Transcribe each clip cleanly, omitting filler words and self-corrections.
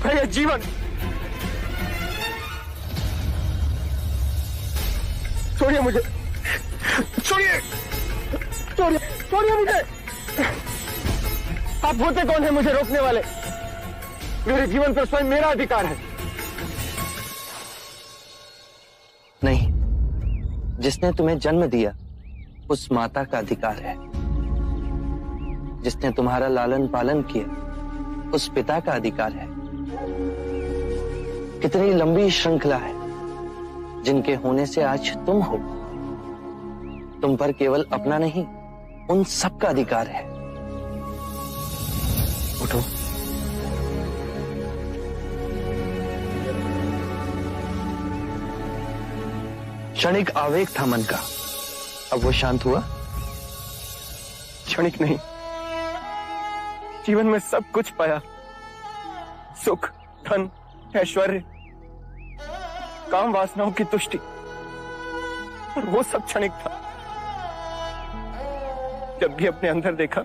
सुख है, यह जीवन। छोड़िए मुझे, छोड़िए, छोड़िए, छोड़िए मुझे। आप होते कौन है मुझे रोकने वाले? मेरे जीवन पर स्वयं मेरा अधिकार है। नहीं, जिसने तुम्हें जन्म दिया उस माता का अधिकार है। जिसने तुम्हारा लालन पालन किया उस पिता का अधिकार है। कितनी लंबी श्रृंखला है जिनके होने से आज तुम हो। तुम पर केवल अपना नहीं, उन सब का अधिकार है। उठो। क्षणिक आवेग था मन का, अब वो शांत हुआ? क्षणिक नहीं, जीवन में सब कुछ पाया। सुख, धन, ऐश्वर्य, काम वासनाओं की तुष्टि, और वो सब क्षणिक था। जब भी अपने अंदर देखा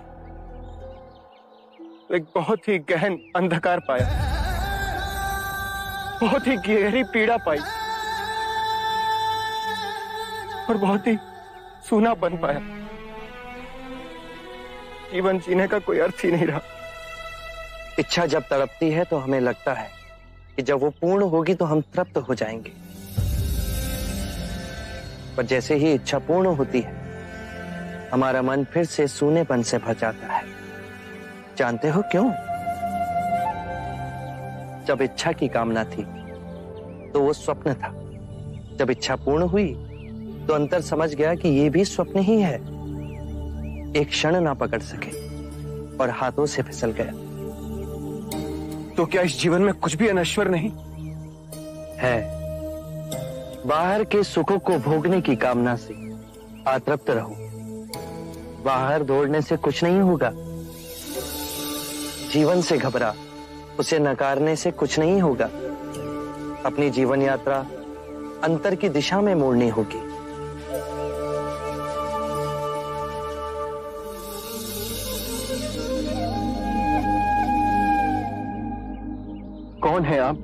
तो एक बहुत ही गहन अंधकार पाया, बहुत ही गहरी पीड़ा पाई और बहुत ही सूना बन पाया। जीवन जीने का कोई अर्थ ही नहीं रहा। इच्छा जब तड़पती है तो हमें लगता है कि जब वो पूर्ण होगी तो हम तृप्त हो जाएंगे, पर जैसे ही इच्छा पूर्ण होती है हमारा मन फिर से सूनेपन से भर जाता है। जानते हो क्यों? जब इच्छा की कामना थी तो वो स्वप्न था। जब इच्छा पूर्ण हुई तो अंतर समझ गया कि ये भी स्वप्न ही है। एक क्षण ना पकड़ सके और हाथों से फिसल गया। तो क्या इस जीवन में कुछ भी अनश्वर नहीं है? बाहर के सुखों को भोगने की कामना से अतृप्त रहो। बाहर दौड़ने से कुछ नहीं होगा। जीवन से घबरा, उसे नकारने से कुछ नहीं होगा। अपनी जीवन यात्रा अंतर की दिशा में मोड़नी होगी। कौन है आप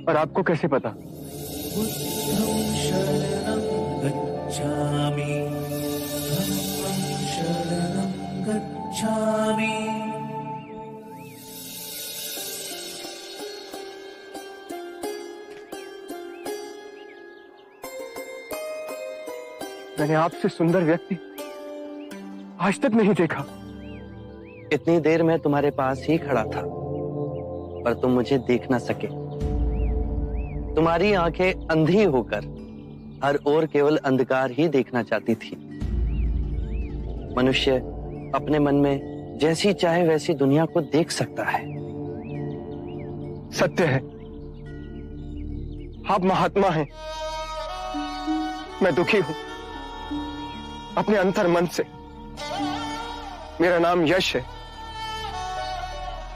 और आपको कैसे पता? मैंने आपसे सुंदर व्यक्ति आज तक नहीं देखा। इतनी देर में तुम्हारे पास ही खड़ा था पर तुम मुझे देख ना सके। तुम्हारी आंखें अंधी होकर हर ओर केवल अंधकार ही देखना चाहती थी। मनुष्य अपने मन में जैसी चाहे वैसी दुनिया को देख सकता है। सत्य है, आप महात्मा हैं। मैं दुखी हूं अपने अंतर मन से। मेरा नाम यश है।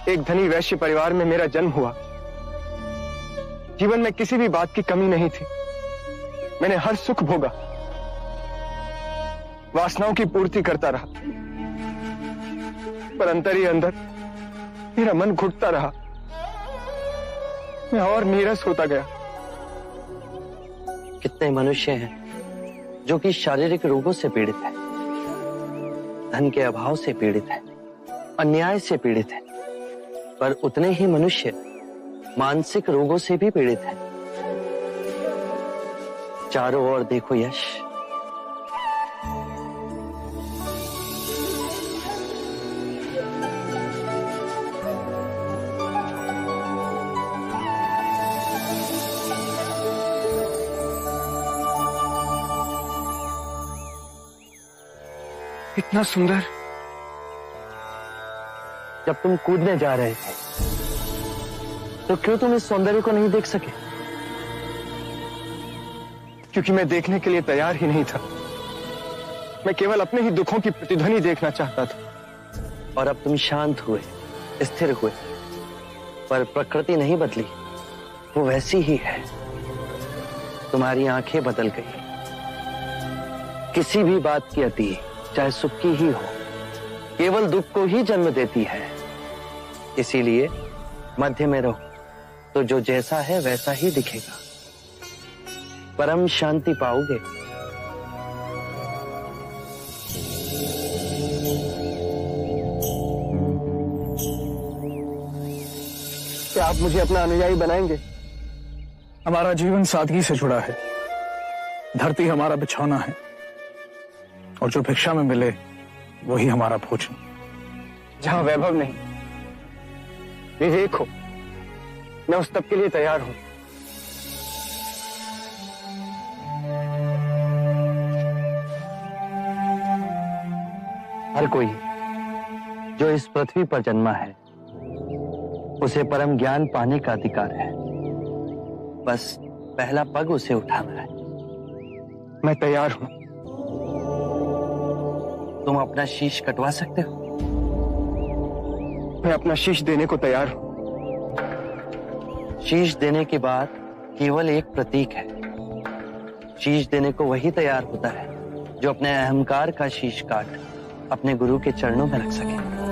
एक धनी वैश्य परिवार में मेरा जन्म हुआ। जीवन में किसी भी बात की कमी नहीं थी। मैंने हर सुख भोगा, वासनाओं की पूर्ति करता रहा, पर अंतर ही अंदर मेरा मन घुटता रहा। मैं और नीरस होता गया। कितने मनुष्य हैं जो कि शारीरिक रोगों से पीड़ित है, धन के अभाव से पीड़ित है, अन्याय से पीड़ित है, पर उतने ही मनुष्य मानसिक रोगों से भी पीड़ित हैं। चारों ओर देखो यश। इतना सुंदर। जब तुम कूदने जा रहे थे तो क्यों तुम इस सौंदर्य को नहीं देख सके? क्योंकि मैं देखने के लिए तैयार ही नहीं था। मैं केवल अपने ही दुखों की प्रतिध्वनि देखना चाहता था। और अब तुम शांत हुए, स्थिर हुए, पर प्रकृति नहीं बदली, वो वैसी ही है। तुम्हारी आंखें बदल गई। किसी भी बात की अति, चाहे सुख की ही हो, केवल दुख को ही जन्म देती है। इसीलिए मध्य में रहो, तो जो जैसा है वैसा ही दिखेगा। परम शांति पाओगे। क्या आप मुझे अपना अनुयायी बनाएंगे? हमारा जीवन सादगी से जुड़ा है। धरती हमारा बिछौना है और जो भिक्षा में मिले वही हमारा भोजन। जहां वैभव नहीं, विवेक हो, मैं उस तब के लिए तैयार हूं। हर कोई जो इस पृथ्वी पर जन्मा है उसे परम ज्ञान पाने का अधिकार है। बस पहला पग उसे उठाना है। मैं तैयार हूं। तुम अपना शीश कटवा सकते हो। मैं अपना शीश देने को तैयार हूं। शीश देने के बाद केवल एक प्रतीक है। शीश देने को वही तैयार होता है जो अपने अहंकार का शीश काट अपने गुरु के चरणों में रख सके।